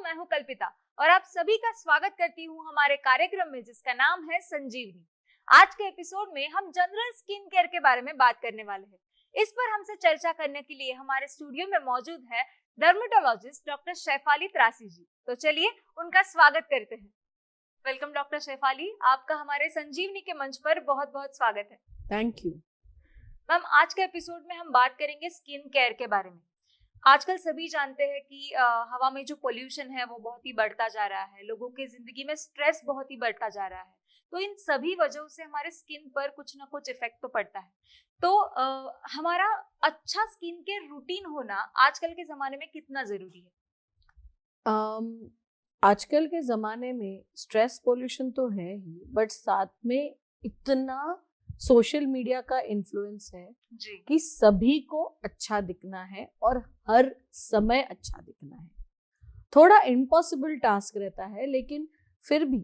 मैं हूं कल्पिता और आप सभी का स्वागत करती हूं हमारे कार्यक्रम में जिसका नाम है संजीवनी। आज के एपिसोड में हम जनरल स्किन केयर के बारे में बात करने वाले हैं। इस पर हमसे चर्चा करने के लिए हमारे स्टूडियो में मौजूद है डर्मेटोलॉजिस्ट डॉक्टर शैफाली त्रासी जी। तो चलिए उनका स्वागत करते हैं। वेलकम डॉक्टर शैफाली, आपका हमारे संजीवनी के मंच पर बहुत बहुत स्वागत है। थैंक यू मैम, आज के एपिसोड में हम बात करेंगे स्किन केयर के बारे में। आजकल सभी जानते हैं कि हवा में जो पोल्यूशन है वो बहुत ही बढ़ता जा रहा है, लोगों की जिंदगी में स्ट्रेस बहुत ही बढ़ता जा रहा है, तो इन सभी वजहों से हमारे स्किन पर कुछ ना कुछ इफेक्ट तो पड़ता है। तो हमारा अच्छा स्किन केयर रूटीन होना आजकल के जमाने में कितना जरूरी है? आजकल के ज़माने में स्ट्रेस पोल्यूशन तो है ही, बट साथ में इतना सोशल मीडिया का इन्फ्लुएंस है जी कि सभी को अच्छा दिखना है और हर समय अच्छा दिखना है। थोड़ा इम्पॉसिबल टास्क रहता है, लेकिन फिर भी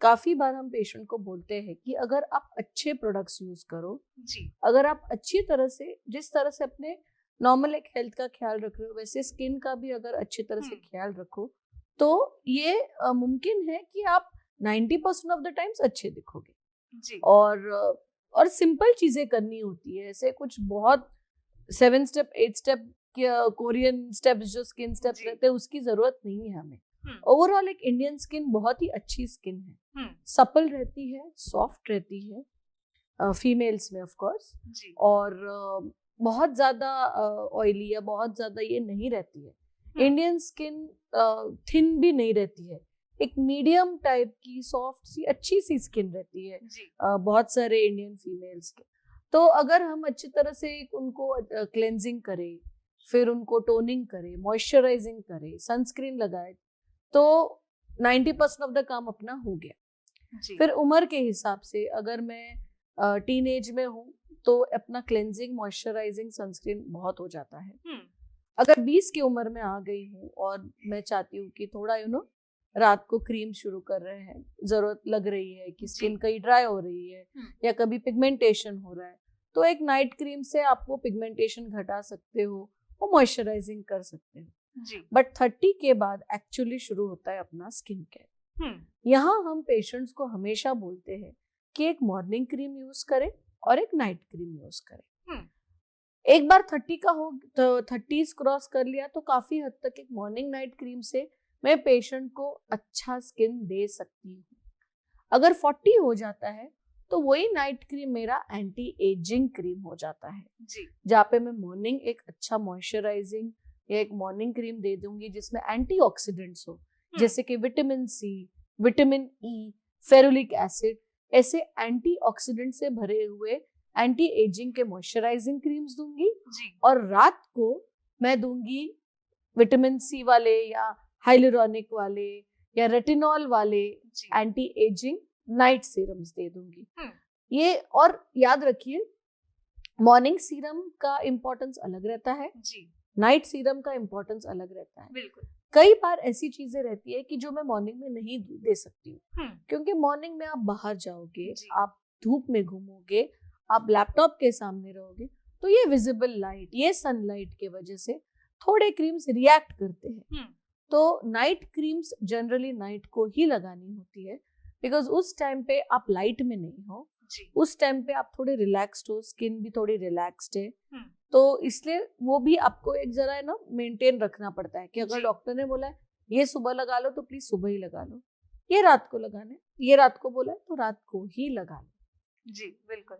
काफ़ी बार हम पेशेंट को बोलते हैं कि अगर आप अच्छे प्रोडक्ट्स यूज़ करो, जी अगर आप अच्छी तरह से, जिस तरह से अपने नॉर्मल एक हेल्थ का ख्याल रख रहे हो, वैसे स्किन का भी अगर अच्छी तरह से ख्याल रखो, तो ये मुमकिन है कि आप 90% ऑफ द टाइम्स अच्छे दिखोगे। जी और सिंपल चीजें करनी होती है, ऐसे कुछ बहुत 7 स्टेप 8 स्टेप कोरियन स्टेप्स जो स्किन स्टेप्स जी। रहते हैं उसकी जरूरत नहीं है हमें। हम्म, ओवरऑल एक इंडियन स्किन बहुत ही अच्छी स्किन है, सपल रहती है, सॉफ्ट रहती है फीमेल्स में ऑफ कोर्स, जी और बहुत ज्यादा ऑयली या बहुत ज्यादा ये नहीं रहती है। इंडियन स्किन थिन भी नहीं रहती है, एक मीडियम टाइप की सॉफ्ट सी अच्छी सी स्किन रहती है जी बहुत सारे इंडियन फीमेल्स के। तो अगर हम अच्छी तरह से उनको क्लेंजिंग करें, फिर उनको टोनिंग करें, मॉइस्चराइजिंग करें, सनस्क्रीन लगाए, तो 90% ऑफ द काम अपना हो गया। जी फिर उम्र के हिसाब से अगर मैं टीन एज में हूँ तो अपना क्लेंजिंग, मॉइस्चराइजिंग, सनस्क्रीन बहुत हो जाता है। अगर 20 की उम्र में आ गई हूँ और मैं चाहती हूँ कि थोड़ा रात को क्रीम शुरू कर रहे हैं, जरूरत लग रही है कि स्किन कहीं ड्राई हो रही है या कभी पिगमेंटेशन हो रहा है, तो एक नाइट क्रीम से आप वो पिगमेंटेशन घटा सकते हो, वो मॉइस्चराइजिंग कर सकते हो। जी बट 30 के बाद एक्चुअली शुरू होता है अपना स्किन केयर। यहाँ हम पेशेंट्स को हमेशा बोलते हैं कि एक मॉर्निंग क्रीम यूज करें और एक नाइट क्रीम यूज करें। एक बार 30 का हो, 30 क्रॉस कर लिया तो काफी हद तक एक मॉर्निंग नाइट क्रीम से मैं पेशेंट को अच्छा स्किन दे सकती हूँ। अगर 40 हो जाता है तो वही नाइट क्रीम मेरा एंटी एजिंग क्रीम हो जाता है, जहाँ पे मैं मॉर्निंग एक अच्छा मॉइस्चराइजिंग या एक मॉर्निंग क्रीम दे दूंगी जिसमें एंटीऑक्सीडेंट्स हो, जैसे कि vitamin C, vitamin E, ferulic acid, ऐसे एंटीऑक्सीडेंट से भरे हुए एंटी एजिंग के मॉइस्चराइजिंग क्रीम्स दूंगी। और रात को मैं दूंगी विटामिन सी वाले या हाइलुरोनिक वाले या रेटिनॉल वाले एंटी एजिंग नाइट सीरम्स दे दूंगी। ये और याद रखिए, मॉर्निंग सीरम का इम्पोर्टेंस अलग रहता है, नाइट सीरम का इम्पोर्टेंस अलग रहता है। बिल्कुल। कई बार ऐसी चीजें रहती है कि जो मैं मॉर्निंग में नहीं दे सकती हूँ, क्योंकि मॉर्निंग में आप बाहर जाओगे, आप धूप में घूमोगे, आप लैपटॉप के सामने रहोगे, तो ये विजिबल लाइट, ये सनलाइट के वजह से थोड़े क्रीम्स रिएक्ट करते हैं। तो नाइट क्रीम्स जनरली नाइट को ही लगानी होती है, बिकॉज उस टाइम पे आप लाइट में नहीं हो, उस टाइम पे आप थोड़े रिलैक्स्ड हो, स्किन भी थोड़ी रिलैक्स्ड है, तो इसलिए वो भी आपको एक जरा मेंटेन रखना पड़ता है कि अगर डॉक्टर ने बोला है ये सुबह लगा लो तो प्लीज सुबह ही लगा लो, ये रात को लगाना है, ये रात को बोला है तो रात को ही लगा लो। जी बिल्कुल।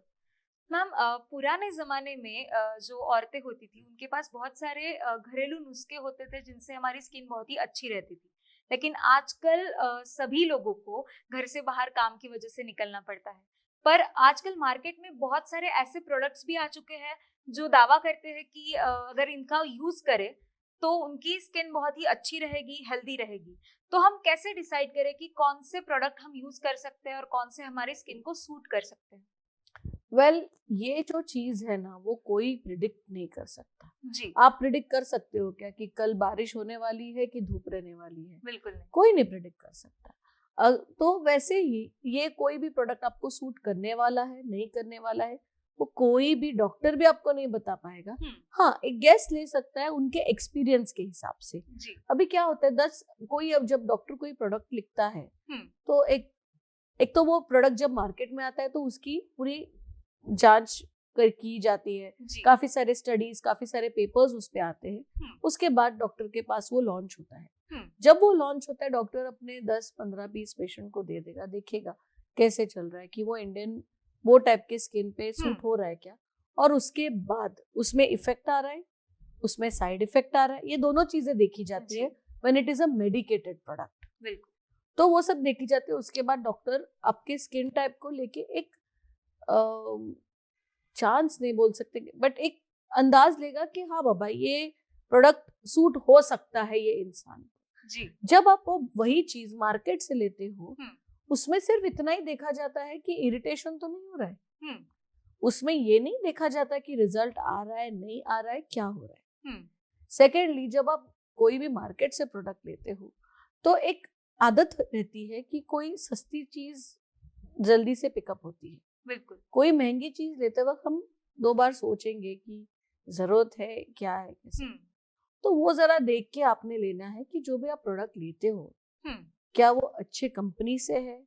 मैम, पुराने जमाने में जो औरतें होती थी उनके पास बहुत सारे घरेलू नुस्खे होते थे जिनसे हमारी स्किन बहुत ही अच्छी रहती थी, लेकिन आजकल सभी लोगों को घर से बाहर काम की वजह से निकलना पड़ता है। पर आजकल मार्केट में बहुत सारे ऐसे प्रोडक्ट्स भी आ चुके हैं जो दावा करते हैं कि अगर इनका यूज करें तो उनकी स्किन बहुत ही अच्छी रहेगी, हेल्दी रहेगी। तो हम कैसे डिसाइड करें कि कौन से प्रोडक्ट हम यूज कर सकते हैं और कौन से हमारी स्किन को सूट कर सकते हैं? ये जो चीज है ना, वो कोई प्रिडिक्ट नहीं कर सकता। जी आप प्रिडिक्ट कर सकते हो क्या कि कल बारिश होने वाली है कि धूप रहने वाली है? बिल्कुल नहीं। कोई नहीं प्रिडिक्ट कर सकता। तो वैसे ही ये कोई भी प्रोडक्ट आपको सूट करने वाला है, नहीं करने वाला है, वो कोई भी डॉक्टर भी आपको नहीं बता पाएगा। हाँ, एक गेस ले सकता है उनके एक्सपीरियंस के हिसाब से। अभी क्या होता है, अब जब डॉक्टर कोई प्रोडक्ट लिखता है तो एक तो वो प्रोडक्ट जब मार्केट में आता है तो उसकी पूरी जांच की जाती है, काफी सारे स्टडीज, काफी सारे पेपर्स उस पे आते हैं। उसके बाद डॉक्टर के पास वो लॉन्च होता है। जब वो लॉन्च होता है, डॉक्टर अपने 10, 15, 20 पेशेंट को दे देगा, देखेगा कैसे चल रहा है, कि वो इंडियन वो टाइप के स्किन पे सूट हो रहा है क्या, और उसके बाद उसमें इफेक्ट आ रहा है, उसमें साइड इफेक्ट आ रहा है, ये दोनों चीजें देखी जाती है when it is a medicated product. तो वो सब देखी जाती है। उसके बाद डॉक्टर आपके स्किन टाइप को लेके एक चांस नहीं बोल सकते, बट एक अंदाज लेगा कि हाँ बाबा, ये प्रोडक्ट सूट हो सकता है ये इंसान को। जब आप वो वही चीज मार्केट से लेते हो, उसमें सिर्फ इतना ही देखा जाता है कि इरिटेशन तो नहीं हो रहा है, उसमें ये नहीं देखा जाता कि रिजल्ट आ रहा है नहीं आ रहा है, क्या हो रहा है। सेकेंडली, जब आप कोई भी मार्केट से प्रोडक्ट लेते हो तो एक आदत रहती है कि कोई सस्ती चीज जल्दी से पिकअप होती है। बिल्कुल। कोई महंगी चीज लेते वक्त हम 2 बार सोचेंगे कि जरूरत है, क्या है, कैसे। तो वो जरा देख के आपने लेना है कि जो भी आप प्रोडक्ट लेते हो, क्या वो अच्छे कंपनी से है,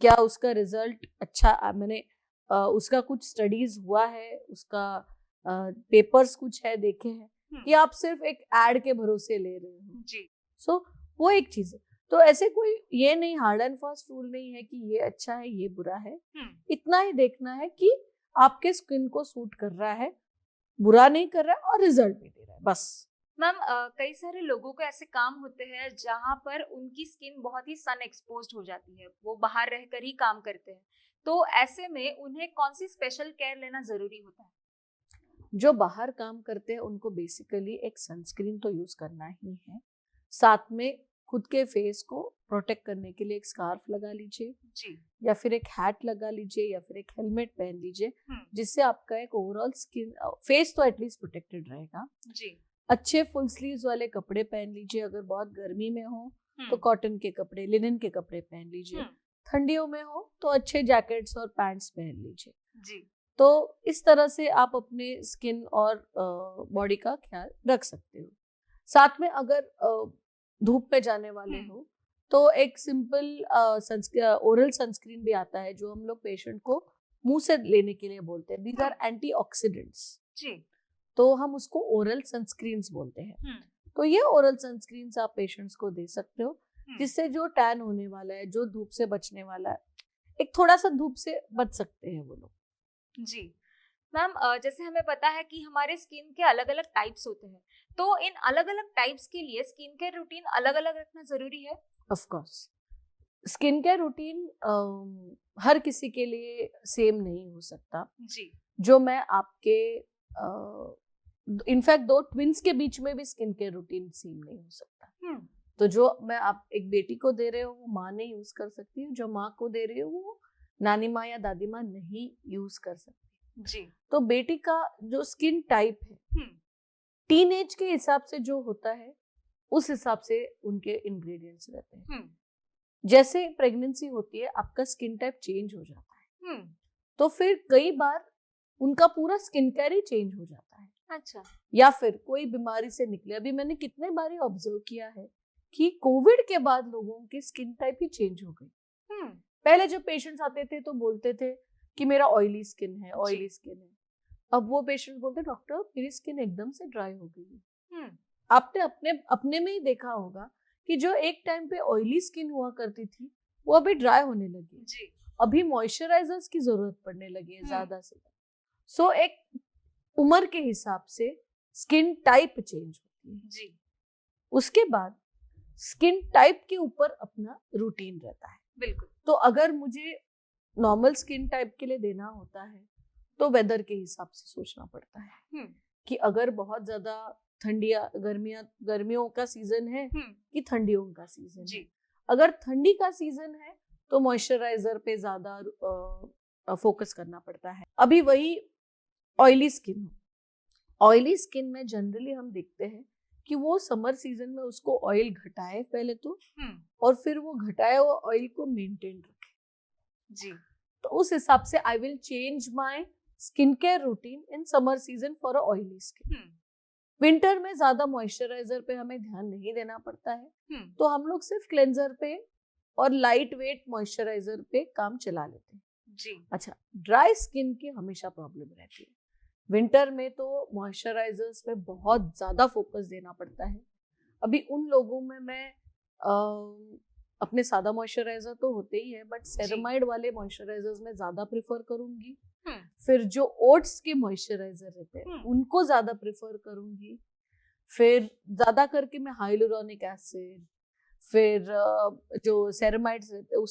क्या उसका रिजल्ट अच्छा, मैंने उसका कुछ स्टडीज हुआ है, उसका पेपर्स कुछ है देखे हैं, कि आप सिर्फ एक एड के भरोसे ले रहे हो। सो वो एक चीज है। तो ऐसे कोई ये नहीं हार्ड एंड फास्ट रूल नहीं है कि ये अच्छा है ये बुरा है। इतना ही देखना है कि आपके स्किन को सूट कर रहा है, बुरा नहीं कर रहा है और रिजल्ट भी दे रहा है, बस। मैम, कई सारे लोगों को ऐसे काम होते हैं जहाँ पर उनकी स्किन बहुत ही सन एक्सपोज्ड हो जाती है, वो बाहर रहकर ही काम करते हैं, तो ऐसे में उन्हें कौन सी स्पेशल केयर लेना जरूरी होता है? जो बाहर काम करते हैं उनको बेसिकली एक सनस्क्रीन तो यूज करना ही है, साथ में खुद के फेस को प्रोटेक्ट करने के लिए एक स्कार्फ लगा लीजिए, या फिर एक हैट लगा लीजिए, या फिर एक हेलमेट पहन लीजिए, जिससे आपका एक ओवरऑल स्किन फेस तो एटलीस्ट प्रोटेक्टेड रहेगा। अच्छे फुल स्लीव्स वाले कपड़े पहन लीजिए, अगर बहुत गर्मी में हो तो कॉटन के कपड़े, लिनन के कपड़े पहन लीजिए, ठंडियों में हो तो अच्छे जैकेट्स और पैंट्स पहन लीजिए। तो इस तरह से आप अपने स्किन और बॉडी का ख्याल रख सकते हो। साथ में अगर धूप पे जाने वाले हो तो एक सिंपल ओरल सनस्क्रीन भी आता है, जो हम लोग पेशेंट को मुंह से लेने के लिए बोलते हैं। दीज आर एंटीऑक्सीडेंट्स, तो हम उसको ओरल सनस्क्रीन्स बोलते हैं। तो ये ओरल सनस्क्रीन्स आप पेशेंट्स को दे सकते हो, जिससे जो टैन होने वाला है, जो धूप से बचने वाला है, एक थोड़ा सा धूप से बच सकते हैं वो लोग। जी मैम, जैसे हमें पता है कि हमारे स्किन के अलग अलग टाइप्स होते हैं, तो इन अलग अलग टाइप्स के लिए स्किन केयर रूटीन अलग अलग रखना जरूरी है? Of course, skin care routine हर किसी के लिए सेम नहीं हो सकता। जो मैं आपके इनफैक्ट 2 ट्विंस के बीच में भी स्किन केयर रूटीन सेम नहीं हो सकता। तो जो मैं आप एक बेटी को दे रहे हो वो माँ नहीं यूज कर सकती, जो माँ को दे रही हो वो नानी माँ या दादी माँ नहीं यूज कर सकती। तो बेटी का जो स्किन टाइप है, टीनेज के हिसाब से जो होता है उस हिसाब से उनके इंग्रेडिएंट्स रहते हैं। जैसे प्रेगनेंसी होती है, आपका स्किन टाइप चेंज हो जाता है, तो फिर कई बार उनका पूरा स्किन केयर ही चेंज हो जाता है। अच्छा। या फिर कोई बीमारी से निकले, अभी मैंने कितने बार ऑब्जर्व किया है कि कोविड के बाद लोगों की स्किन टाइप ही चेंज हो गई। पहले जब पेशेंट्स आते थे तो बोलते थे कि मेरा ऑयली स्किन है, ऑयली स्किन है। अब वो पेशेंट बोलते डॉक्टर मेरी स्किन एकदम से ड्राई हो गई है। आपने अपने में ही देखा होगा कि जो एक टाइम पे ऑयली स्किन हुआ करती थी वो अभी ड्राई होने लगी। अभी मॉइस्चराइजर्स की जरूरत पड़ने लगी है ज्यादा से। सो एक उम्र के हिसाब से स्किन टाइप चेंज होती है। उसके बाद स्किन टाइप के ऊपर अपना रूटीन रहता है। बिल्कुल। तो अगर मुझे नॉर्मल स्किन टाइप के लिए देना होता है तो वेदर के हिसाब से सोचना पड़ता है कि अगर बहुत ज्यादा गर्मियों का सीजन है कि ठंडियों का सीजन है। अगर ठंडी का सीजन है तो मॉइस्चराइजर पे ज्यादा फोकस करना पड़ता है। अभी वही ऑयली स्किन में जनरली हम देखते हैं कि वो समर सीजन में उसको ऑयल घटाए पहले तो, और फिर वो घटाए वो ऑयल को मेंटेन रखे। तो उस हिसाब से I will change my skin care routine in summer season for a oily skin. Winter में ज्यादा मॉइस्चराइजर पे हमें ध्यान नहीं देना पड़ता है, तो हम लोग सिर्फ क्लेंजर पे और लाइट वेट मॉइस्चराइजर पे काम चला लेते हैं जी। अच्छा, ड्राई स्किन की हमेशा प्रॉब्लम रहती है। विंटर में तो मॉइस्चराइजर्स पे बहुत ज्यादा फोकस देना पड़ता है। अभी उन लोगों में मैं अपने सादा मॉइस्चराइजर तो होते ही है, बट सेरेमाइड वाले मॉइस्चराइजर्स में ज्यादा प्रेफर करूंगी। फिर जो ओट्स के मॉइस्चराइजर रहते हैं उनको ज्यादा प्रेफर करूंगी। फिर ज्यादा करके मैं हाइलुरोनिक एसिड, फिर जो सेरेमाइड्स रहते हैं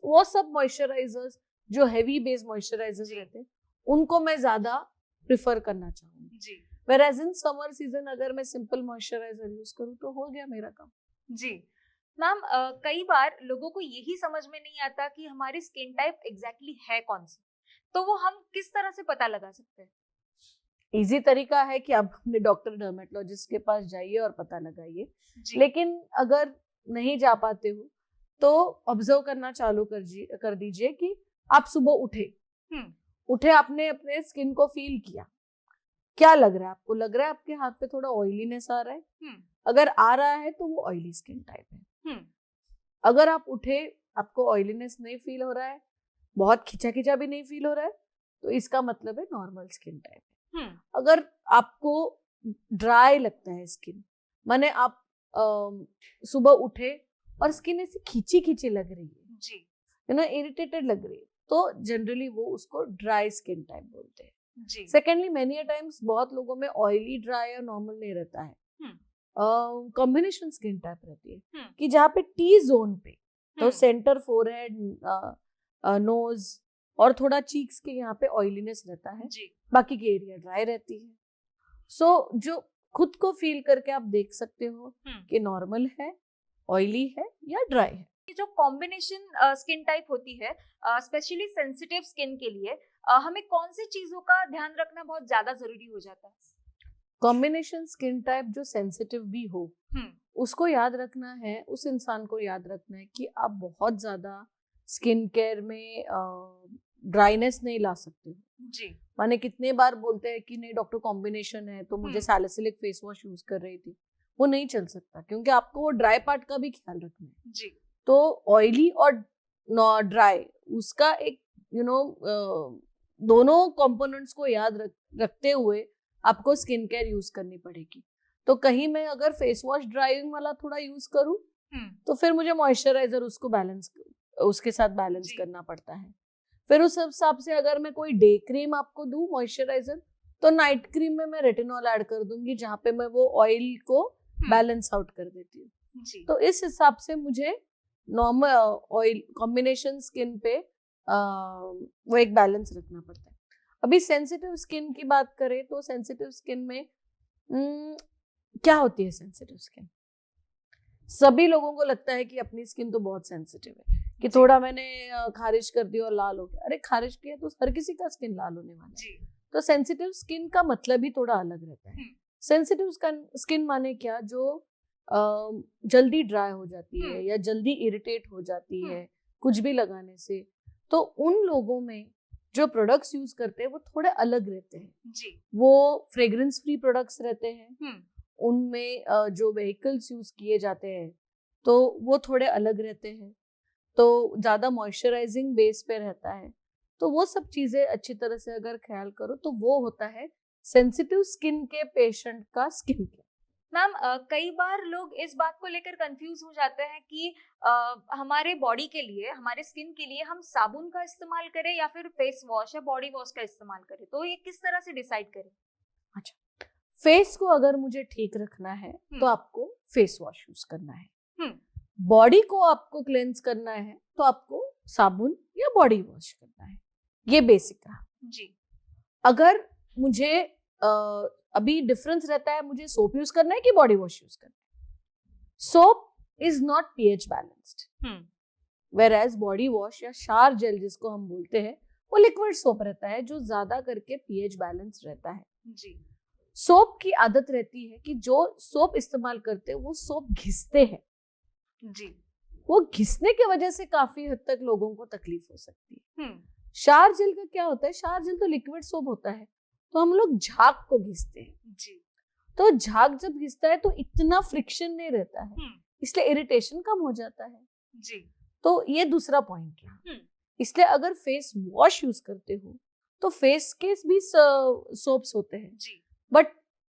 वो सब मॉइस्चराइजर्स जो हेवी बेस मॉइस्चराइजर्स रहते हैं उनको मैं ज्यादा प्रेफर करना चाहूंगी जी। Whereas in समर सीजन अगर मैं सिंपल मॉइस्चराइजर यूज करूँ तो हो गया मेरा काम जी। मैम कई बार लोगों को यही समझ में नहीं आता कि हमारी स्किन टाइप एग्जैक्टली है कौन सी, तो वो हम किस तरह से पता लगा सकते हैं? इजी तरीका है कि आप अपने डॉक्टर डर्मेटोलॉजिस्ट के पास जाइए और पता लगाइए, लेकिन अगर नहीं जा पाते हो तो ऑब्जर्व करना चालू कर दीजिए कि आप सुबह उठे आपने अपने स्किन को फील किया, क्या लग रहा है आपको? लग रहा है आपके हाथ पे थोड़ा ऑयलीनेस आ रहा है? अगर आ रहा है तो वो ऑयली स्किन टाइप है। अगर आप उठे आपको ऑयलीनेस नहीं फील हो रहा है, बहुत खिंचा भी नहीं फील हो रहा है, तो इसका मतलब है नॉर्मल स्किन टाइप है। अगर आपको ड्राई लगता है स्किन, माने आप सुबह उठे और स्किन ऐसी खींची लग रही है जी, इरिटेटेड लग रही है, तो जनरली वो उसको ड्राई स्किन टाइप बोलते हैं। सेकेंडली मेनी टाइम्स बहुत लोगों में ऑयली, ड्राई और नॉर्मल नहीं रहता है, कॉम्बिनेशन स्किन टाइप रहती है कि जहाँ पे टी जोन पे तो सेंटर फोरहेड, नोज और थोड़ा चीक्स के यहाँ पे ऑयलीनेस रहता है, बाकी की एरिया ड्राई रहती है। सो जो खुद को फील करके आप देख सकते हो कि नॉर्मल है, ऑयली है या ड्राई है। जो कॉम्बिनेशन स्किन टाइप होती है, स्पेशली सेंसिटिव स्किन के लिए हमें कौन सी चीजों का ध्यान रखना बहुत ज्यादा जरूरी हो जाता है? कॉम्बिनेशन स्किन टाइप जो सेंसिटिव भी हो उसको याद रखना है, उस इंसान को याद रखना है कि आप बहुत ज्यादा स्किन केयर में ड्राइनेस नहीं ला सकते जी। माने कितने बार बोलते हैं कि नहीं डॉक्टर कॉम्बिनेशन है तो मुझे सैलिसिलिक फेस वॉश यूज कर रही थी, वो नहीं चल सकता क्योंकि आपको वो ड्राई पार्ट का भी ख्याल रखना है जी। तो ऑयली और ड्राई उसका एक दोनों कंपोनेंट्स को याद रखते हुए आपको स्किन केयर यूज करनी पड़ेगी। तो कहीं मैं अगर फेस वॉश ड्राइविंग वाला थोड़ा यूज करूं तो फिर मुझे मॉइस्चराइजर उसके साथ बैलेंस करना पड़ता है। फिर उस हिसाब से अगर मैं कोई डे क्रीम आपको दूं मॉइस्चराइजर, तो नाइट क्रीम में मैं रेटिनॉल ऐड कर दूंगी जहाँ पे मैं वो ऑयल को बैलेंस आउट कर देती हूँ। तो इस हिसाब से मुझे नॉर्मल ऑयल कॉम्बिनेशन स्किन पे वो एक बैलेंस रखना पड़ता है। अभी सेंसिटिव स्किन की बात करें तो सेंसिटिव स्किन में क्या होती है सेंसिटिव स्किन? सभी लोगों को लगता है कि अपनी स्किन तो बहुत सेंसिटिव है कि थोड़ा मैंने खारिज कर दी और लाल हो गया। अरे खारिज किया तो हर किसी का स्किन लाल होने वाला है। तो सेंसिटिव स्किन का मतलब ही थोड़ा अलग रहता है। सेंसिटिव स्किन माने क्या? जो जल्दी ड्राई हो जाती है या जल्दी इरिटेट हो जाती है कुछ भी लगाने से, तो उन लोगों में जो प्रोडक्ट्स यूज करते हैं वो थोड़े अलग रहते हैं जी। वो फ्रेग्रेंस फ्री प्रोडक्ट्स रहते हैं, उनमें जो व्हीकल्स यूज किए जाते हैं तो वो थोड़े अलग रहते हैं, तो ज्यादा मॉइस्चराइजिंग बेस पे रहता है। तो वो सब चीजें अच्छी तरह से अगर ख्याल करो तो वो होता है सेंसिटिव स्किन के पेशेंट का स्किन केयर। मैम कई बार लोग इस बात को लेकर कंफ्यूज हो जाते हैं कि हमारे बॉडी के लिए, हमारे स्किन के लिए हम साबुन का इस्तेमाल करें या फिर फेस वॉश या बॉडी वॉश का इस्तेमाल करें, तो ये किस तरह से डिसाइड करें? अच्छा, फेस को अगर मुझे ठीक रखना है तो आपको फेस वॉश यूज करना है। बॉडी को आपको क्लेंस करना है तो आपको साबुन या बॉडी वॉश करना है। ये बेसिक रहा जी। अगर मुझे अभी डिफरेंस रहता है मुझे सोप यूज करना है कि बॉडी वॉश यूज करना है। Soap is not pH balanced, whereas body wash या शार जेल जिसको हम बोलते हैं वो लिक्विड सोप रहता है जो ज्यादा करके पीएच बैलेंस रहता है जी। सोप की आदत रहती है कि जो सोप इस्तेमाल करते हैं वो सोप घिसते हैं जी। वो घिसने की वजह से काफी हद तक लोगों को तकलीफ हो सकती है। शार जेल का क्या होता है, शार जेल तो लिक्विड सोप होता है, तो हम लोग झाग को घिसते हैं जी। तो झाग जब घिसता है तो इतना फ्रिक्शन नहीं रहता है, इसलिए इरिटेशन कम हो जाता है जी। तो ये दूसरा पॉइंट रहा। इसलिए अगर फेस वॉश यूज करते हो तो फेस के भी सोप्स होते हैं जी। बट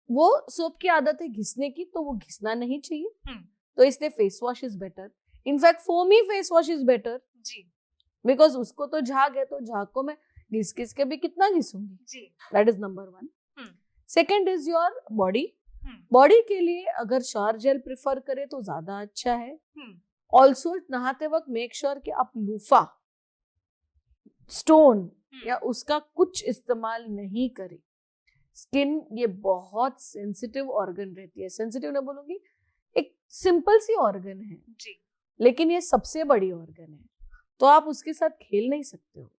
वो सोप की आदत है घिसने की, तो वो घिसना नहीं चाहिए, तो इसलिए face wash is better. In fact foamy face wash is better जी। बिकॉज उसको तो झाग है, तो झाग को मैं घिस घिस के भी कितना घिसूंगी जी। That is number 1। Second is your body. Body के लिए अगर शावर जेल प्रिफर करे तो ज्यादा अच्छा है। ऑल्सो नहाते वक्त मेक श्योर कि आप लूफा, स्टोन या उसका कुछ इस्तेमाल नहीं करें। स्किन ये बहुत सेंसिटिव ऑर्गन रहती है, सेंसिटिव ना बोलूंगी, एक सिंपल सी ऑर्गन है जी। लेकिन ये सबसे बड़ी ऑर्गन है, तो आप उसके साथ खेल नहीं सकते हो।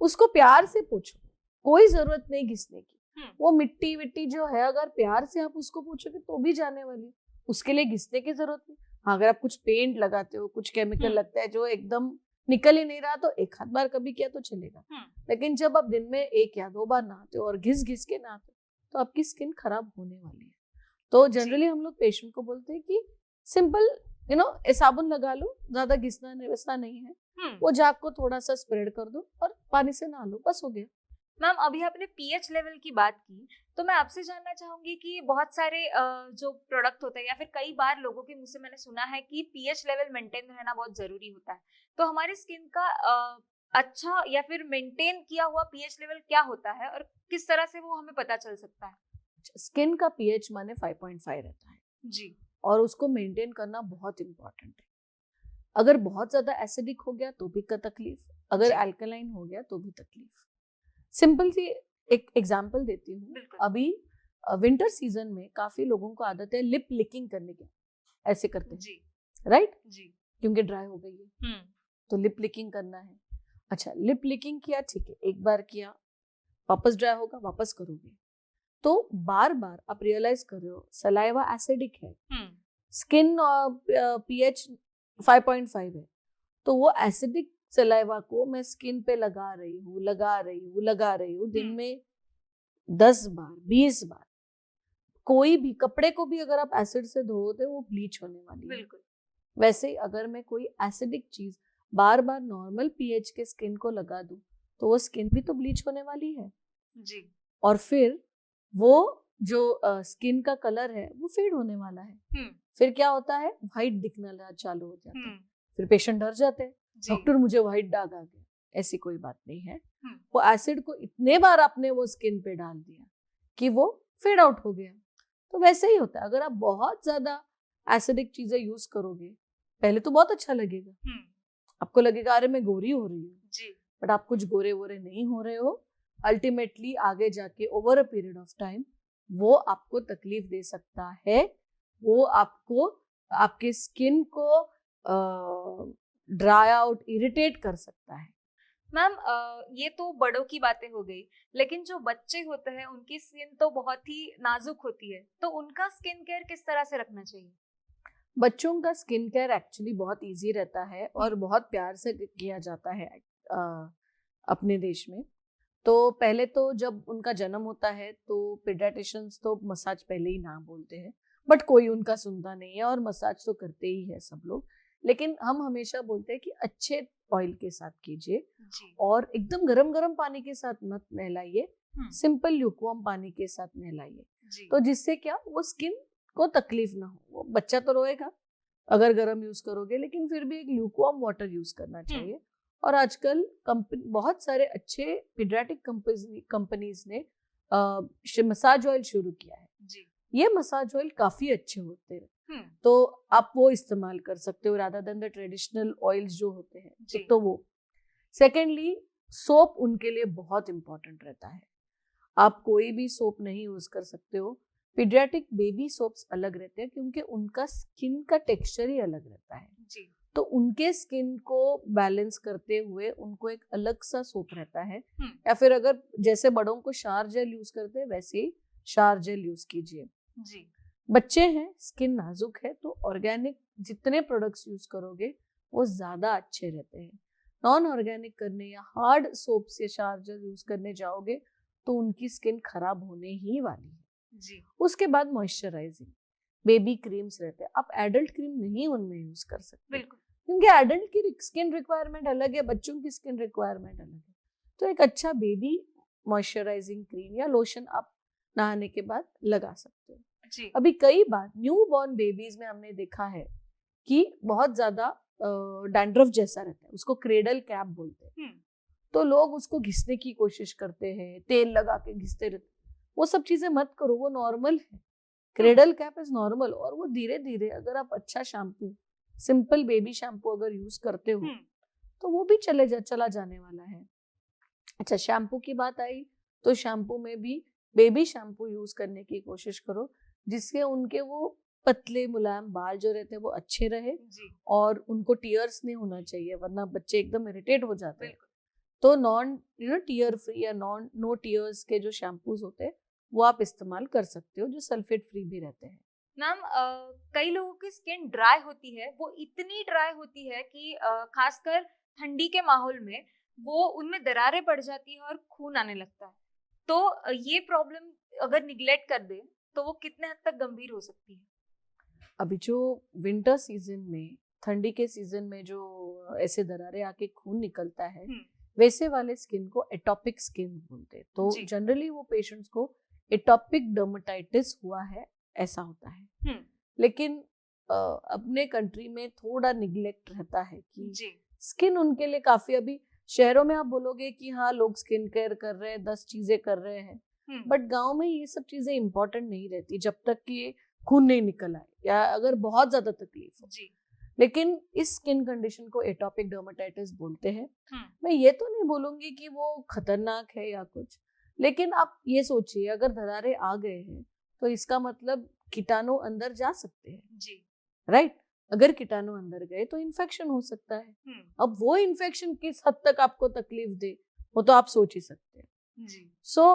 उसको प्यार से पोछो, कोई जरूरत नहीं घिसने की। वो मिट्टी विट्टी जो है अगर प्यार से आप उसको पूछोगे तो भी जाने वाली, उसके लिए घिसने की जरूरत नहीं। हाँ, अगर आप कुछ पेंट लगाते हो, कुछ केमिकल लगता है जो एकदम निकल ही नहीं रहा, तो एक आध बार कभी किया तो चलेगा। लेकिन जब आप दिन में 1 या 2 बार नहाते हो और घिस घिस के नहाते हो तो आपकी स्किन खराब होने वाली है। तो जनरली हम लोग पेशेंट को बोलते हैं कि सिंपल साबुन लगा लो, ज्यादा घिसना वैसा नहीं है, वो झाग को थोड़ा सा स्प्रेड कर दो और पानी से नहा लो, बस हो गया। मैम अभी आपने पीएच लेवल की बात की, तो मैं आपसे जानना चाहूंगी कि बहुत सारे जो प्रोडक्ट होते हैं या फिर कई बार लोगों के मुंह से मैंने सुना है कि पीएच लेवल मेंटेन रहना बहुत जरूरी होता है, तो हमारी स्किन का अच्छा या फिर मेंटेन किया हुआ पीएच लेवल क्या होता है और किस तरह से वो हमें पता चल सकता है? स्किन का पीएच माने 5.5 रहता है जी, और उसको मेंटेन करना बहुत इंपॉर्टेंट है। अगर बहुत ज्यादा एसिडिक हो गया तो भी तकलीफ, अगर अल्कलाइन हो गया तो भी तकलीफ। सिंपल सी एक एग्जांपल देती हूँ। अभी विंटर सीजन में काफी लोगों को आदत है लिप लिकिंग करने की, ऐसे करते हैं जी, राइट जी, क्योंकि ड्राई हो गई है तो लिप लिकिंग करना है। अच्छा, लिप लिकिंग किया, ठीक है, एक बार किया, वापस ड्राई होगा, वापस करोगे, तो बार बार आप रियलाइज कर रहे हो सलाइवा एसिडिक है, स्किन पीएच 5.5 है, तो वो एसिडिक सलाइवा को मैं स्किन पे लगा रही हूँ दिन में 10 बार 20 बार। कोई भी कपड़े को भी अगर आप एसिड से धोते वो ब्लीच होने वाली है। बिल्कुल। वैसे ही अगर मैं कोई एसिडिक चीज बार बार नॉर्मल पीएच के स्किन को लगा दूं तो वो स्किन भी तो ब्लीच होने वाली है जी, और फिर वो जो स्किन का कलर है वो फेड होने वाला है। फिर क्या होता है, व्हाइट दिखना चालू हो जाता है। फिर पेशेंट डर जाते हैं, डॉक्टर मुझे व्हाइट दाग आ गया। ऐसी कोई बात नहीं है, वो एसिड को इतने बार आपने वो स्किन पे डाल दिया कि वो फेड आउट हो गया। तो वैसे ही होता है, अगर आप बहुत ज्यादा एसिडिक चीजें यूज करोगे पहले तो बहुत अच्छा लगेगा, आपको लगेगा अरे मैं गोरी हो रही हूँ, बट आप कुछ गोरे वोरे नहीं हो रहे हो। अल्टीमेटली आगे जाके over a period of time वो आपको तकलीफ दे सकता है, वो आपको आपके स्किन को ड्राई आउट इरिटेट कर सकता है। मैम ये तो बड़ों की बातें हो गई, लेकिन जो बच्चे होते हैं उनकी स्किन तो बहुत ही नाजुक होती है, तो उनका स्किन केयर किस तरह से रखना चाहिए? बच्चों का स्किन केयर एक्चुअली बहुत इजी रहता है और बहुत प्यार से किया जाता है अपने देश में। तो पहले तो जब उनका जन्म होता है तो पीडियाट्रिशियंस तो मसाज पहले ही ना बोलते हैं, बट कोई उनका सुनता नहीं है और मसाज तो करते ही है सब लोग। लेकिन हम हमेशा बोलते हैं कि अच्छे ऑयल के साथ कीजिए और एकदम गरम गरम पानी के साथ मत नहलाइए, सिंपल ल्यूकवार्म पानी के साथ नहलाइए, तो जिससे क्या वो स्किन को तकलीफ ना हो। वो बच्चा तो रोएगा अगर गरम यूज करोगे, लेकिन फिर भी एक ल्यूकवार्म वाटर यूज करना चाहिए। और आजकल बहुत सारे अच्छे पीडियाट्रिक कंपनीज ने मसाज ऑयल शुरू किया है जी। ये मसाज ऑयल काफी अच्छे होते हैं, तो आप वो इस्तेमाल कर सकते हो rather than the traditional oils जो होते हैं। एक तो वो, सेकेंडली सोप उनके लिए बहुत इंपॉर्टेंट रहता है। आप कोई भी सोप नहीं यूज कर सकते हो। पीडियाट्रिक बेबी सोप्स अलग रहते हैं क्योंकि उनका स्किन का टेक्सचर ही अलग रहता है जी। तो उनके स्किन को बैलेंस करते हुए उनको एक अलग सा सोप रहता है, या फिर अगर जैसे बड़ों को शावर जेल यूज करते हैं वैसे ही शावर जेल यूज कीजिए जी। बच्चे हैं, स्किन नाजुक है, तो ऑर्गेनिक जितने प्रोडक्ट्स यूज करोगे वो ज्यादा अच्छे रहते हैं। नॉन ऑर्गेनिक करने या हार्ड सोप्स या चार्जर यूज करने जाओगे तो उनकी स्किन खराब होने ही वाली है जी। उसके बाद मॉइस्चराइजिंग बेबी क्रीम्स रहते हैं, आप एडल्ट क्रीम नहीं उनमें यूज कर सकते बिल्कुल। क्योंकि एडल्ट की स्किन रिक्वायरमेंट अलग है, बच्चों की स्किन रिक्वायरमेंट अलग है। तो एक अच्छा बेबी मॉइस्चराइजिंग क्रीम या लोशन आप नहाने के बाद लगा सकते हो। जी। अभी कई बार न्यू बॉर्न बेबीज में हमने देखा है कि बहुत ज्यादा डैंड्रफ जैसा रहता है, उसको क्रेडल कैप बोलते हैं। तो लोग उसको घिसने की कोशिश करते हैं, तेल लगा के घिसते रहते हैं। वो सब चीजें मत करो, वो नॉर्मल है। क्रेडल कैप इज नॉर्मल और वो धीरे धीरे अगर आप अच्छा शैम्पू, सिंपल बेबी शैम्पू अगर यूज करते हो तो वो भी चला जाने वाला है। अच्छा, शैम्पू की बात आई तो शैम्पू में भी बेबी शैम्पू यूज करने की कोशिश करो जिससे उनके वो पतले मुलायम बाल जो रहते हैं वो अच्छे रहे जी। और उनको टीयर्स नहीं होना चाहिए, वरना बच्चे एकदम इरिटेट हो जाते हैं। बिल्कुल। तो नॉन टीयर फ्री या नो टीयर्स के जो शैम्पूज होते हैं वो आप इस्तेमाल कर सकते हो, जो सल्फेट फ्री भी रहते हैं। मैम, कई लोगों की स्किन ड्राई होती है, वो इतनी ड्राई होती है कि खासकर ठंडी के माहौल में वो उनमें दरारें पड़ जाती है और खून आने लगता है। तो ये प्रॉब्लम अगर निग्लेक्ट कर दे तो वो कितने हद तक गंभीर हो सकती है? अभी जो विंटर सीजन में, ठंडी के सीजन में जो ऐसे दरारें आके खून निकलता है वैसे वाले स्किन को एटॉपिक स्किन बोलते हैं। तो जी। जनरली वो पेशेंट्स को एटॉपिक डर्मेटाइटिस हुआ है ऐसा होता है। लेकिन अपने कंट्री में थोड़ा निग्लेक्ट रहता है कि जी। स्किन उनके लिए काफी, अभी शहरों में आप बोलोगे कि हाँ लोग स्किन केयर कर रहे हैं, 10 चीजें कर रहे हैं, बट गांव में ये सब चीजें इंपॉर्टेंट नहीं रहती जब तक कि खून नहीं निकल आए या अगर बहुत ज्यादा तकलीफ हो। जी। लेकिन इस स्किन कंडीशन को एटॉपिक डर्मेटाइटिस बोलते हैं। मैं ये तो नहीं बोलूंगी कि वो खतरनाक है या कुछ, लेकिन आप ये सोचिए अगर दरारें आ गए हैं तो इसका मतलब कीटाणु अंदर जा सकते हैं। जी। राइट, अगर कीटाणु अंदर गए तो इन्फेक्शन हो सकता है। अब वो इन्फेक्शन किस हद तक आपको तकलीफ दे वो तो आप सोच ही सकते हैं। जी। सो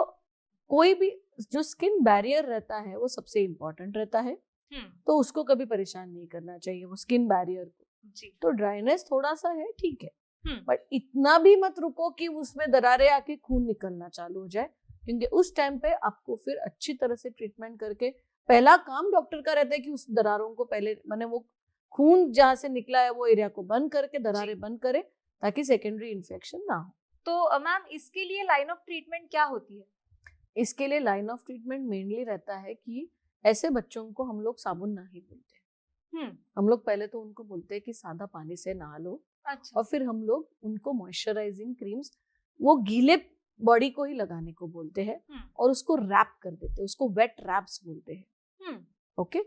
कोई भी जो स्किन बैरियर रहता है वो सबसे इम्पोर्टेंट रहता है, तो उसको कभी परेशान नहीं करना चाहिए वो स्किन बैरियर को। जी। तो ड्राइनेस थोड़ा सा है, ठीक है, बट इतना भी मत रुको कि उसमें दरारें आके खून निकलना चालू हो जाए, क्योंकि उस टाइम पे आपको फिर अच्छी तरह से ट्रीटमेंट करके, पहला काम डॉक्टर का रहता है कि उस दरारों को पहले माने वो खून जहाँ से निकला है वो एरिया को बंद करके दरारें बंद करे ताकि सेकेंडरी इन्फेक्शन ना हो। तो मैम, इसके लिए लाइन ऑफ ट्रीटमेंट क्या होती है? इसके लिए लाइन ऑफ ट्रीटमेंट मेनली रहता है कि ऐसे बच्चों को हम लोग साबुन नहीं बोलते। हम लोग पहले तो उनको बोलते हैं कि सादा पानी से नहा लो। अच्छा। और फिर हम लोग उनको मॉइस्चराइजिंग क्रीम्स वो गीले बॉडी को ही लगाने को बोलते हैं और उसको रैप कर देते हैं, उसको वेट रैप्स बोलते हैं। ओके,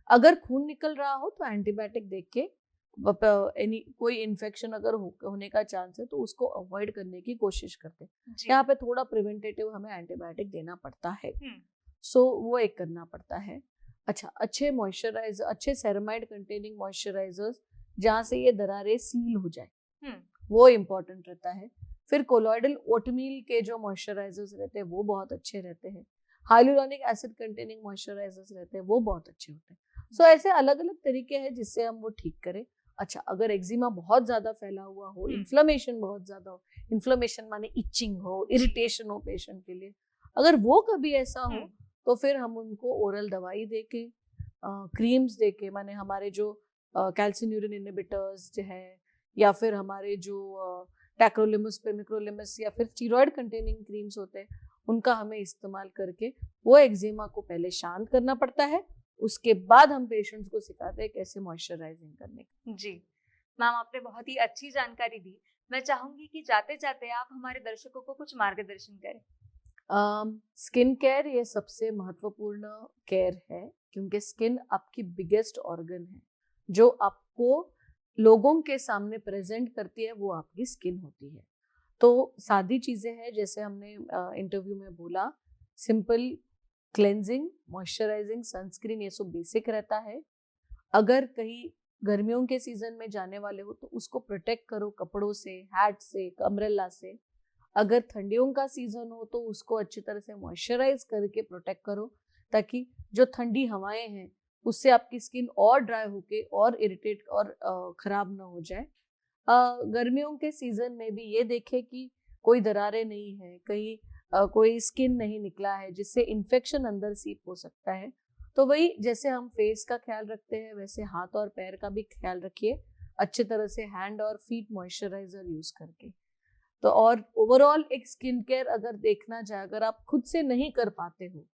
अगर खून निकल रहा हो तो एंटीबायोटिक देख के कोई इन्फेक्शन अगर होने का चांस है तो उसको अवॉइड करने की कोशिश करते हैं। यहाँ पे थोड़ा प्रिवेंटेटिव हमें एंटीबायोटिक देना पड़ता है, सो वो एक करना पड़ता है। अच्छा, अच्छे मॉइस्चराइजर, अच्छे सेरामाइड कंटेनिंग मॉइस्चराइजर्स जहाँ से ये दरारें सील हो जाए वो इम्पोर्टेंट रहता है। फिर कोलॉइडल ओटमील के जो मॉइस्चराइजर्स रहते हैं वो बहुत अच्छे रहते हैं। हाइलुरोनिक एसिड कंटेनिंग मॉइस्चराइजर्स रहते हैं वो बहुत अच्छे होते हैं। सो ऐसे अलग अलग तरीके हैं जिससे हम वो ठीक करें। अच्छा, अगर एक्जिमा बहुत ज्यादा फैला हुआ हो, इन्फ्लेमेशन बहुत ज्यादा हो, इन्फ्लेमेशन माने इचिंग हो, इरिटेशन हो पेशेंट के लिए, अगर वो कभी ऐसा हो तो फिर हम उनको ओरल दवाई देके, क्रीम्स देके, माने हमारे जो कैल्सिन्यूरिन इनहिबिटर्स जो है या फिर हमारे जो टैक्रोलिमस, पेमिक्रोलिमस या फिर स्टीरॉयड कंटेनिंग क्रीम्स होते हैं उनका हमें इस्तेमाल करके वो एक्जिमा को पहले शांत करना पड़ता है। उसके बाद हम पेशेंट्स को सिखाते हैं कैसे मॉइस्चराइजिंग करने का। जी मैम, आपने बहुत ही अच्छी जानकारी दी। मैं चाहूंगी कि जाते जाते आप हमारे दर्शकों को कुछ मार्गदर्शन करें। स्किन केयर ये सबसे महत्वपूर्ण केयर है क्योंकि स्किन आपकी बिगेस्ट ऑर्गन है। जो आपको लोगों के सामने प्रेजेंट करती है वो आपकी स्किन होती है। तो सादी चीजें हैं जैसे हमने इंटरव्यू में बोला, सिंपल क्लेंजिंग, मॉइस्चराइजिंग, सनस्क्रीन, ये सब बेसिक रहता है। अगर कहीं गर्मियों के सीजन में जाने वाले हो तो उसको प्रोटेक्ट करो कपड़ों से, हैट से, अम्ब्रेला से। अगर ठंडियों का सीजन हो तो उसको अच्छी तरह से मॉइस्चराइज करके प्रोटेक्ट करो ताकि जो ठंडी हवाएं हैं उससे आपकी स्किन और ड्राई होके और इरिटेट और खराब ना हो जाए। गर्मियों के सीजन में भी ये देखें कि कोई दरारें नहीं है, कहीं कोई स्किन नहीं निकला है जिससे इन्फेक्शन अंदर सीप हो सकता है। तो वही जैसे हम फेस का ख्याल रखते हैं वैसे हाथ और पैर का भी ख्याल रखिए, अच्छी तरह से हैंड और फीट मॉइस्चराइजर यूज करके। तो और ओवरऑल एक स्किन केयर अगर देखना जाए, अगर आप खुद से नहीं कर पाते हो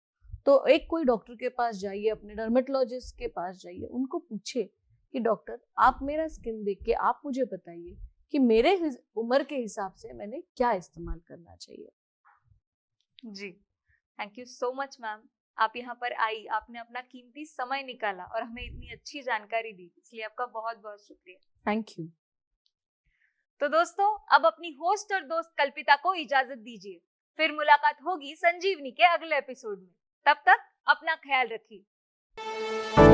तो एक कोई डॉक्टर के पास जाइए, अपने डर्मेटोलॉजिस्ट के पास जाइए, उनको पूछिए कि डॉक्टर आप मेरा स्किन देख के आप मुझे बताइए कि मेरे उम्र के हिसाब से मैंने क्या इस्तेमाल करना चाहिए। जी, thank you so much ma'am. आप यहाँ पर आई, आपने अपना कीमती समय निकाला और हमें इतनी अच्छी जानकारी दी, इसलिए आपका बहुत बहुत शुक्रिया। Thank you. तो दोस्तों, अब अपनी होस्ट और दोस्त कल्पिता को इजाजत दीजिए। फिर मुलाकात होगी संजीवनी के अगले एपिसोड में। तब तक अपना ख्याल रखिए।